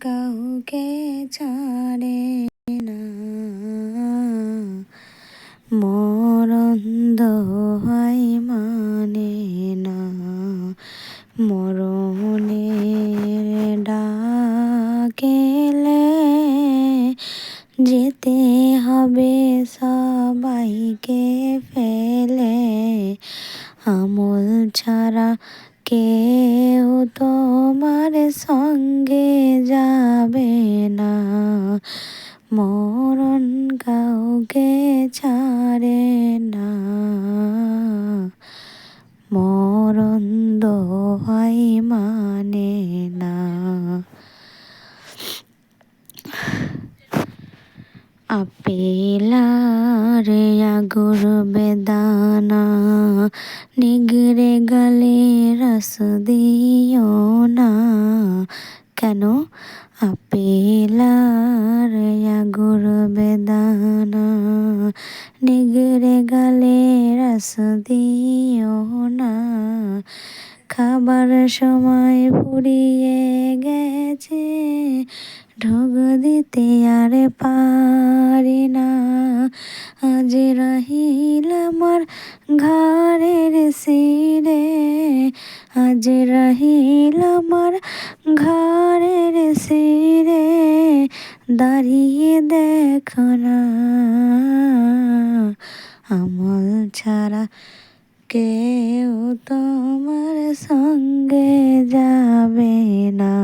কাউকে ছাড়ে না, মরণ দোহাই মানে না, মরণের ডাকেলে যেতে হবে সবাইকে ফেলে, আমল ছাড়া কেউ তোমার সঙ্গে যাবে না, মরণ কাউকে ছাড়ে না, মরণ দোহাই মানে না। আপেলার আগুর বেদানা নিগড়ে গেলে রস দিও না, কেন? আপেলার আগুর বেদানা নিগড়ে গেলে রস দিও না, খাবার সময় ফুরিয়ে গেছে ঢোক দিতে আর পারি না, আজ রহিল আমার ঘরের শিরে, আজ রহিল আমার ঘরের শিরে, দাঁড়িয়ে দেখো না, আমল ছাড়া কেউ তোমার সঙ্গে যাবে না।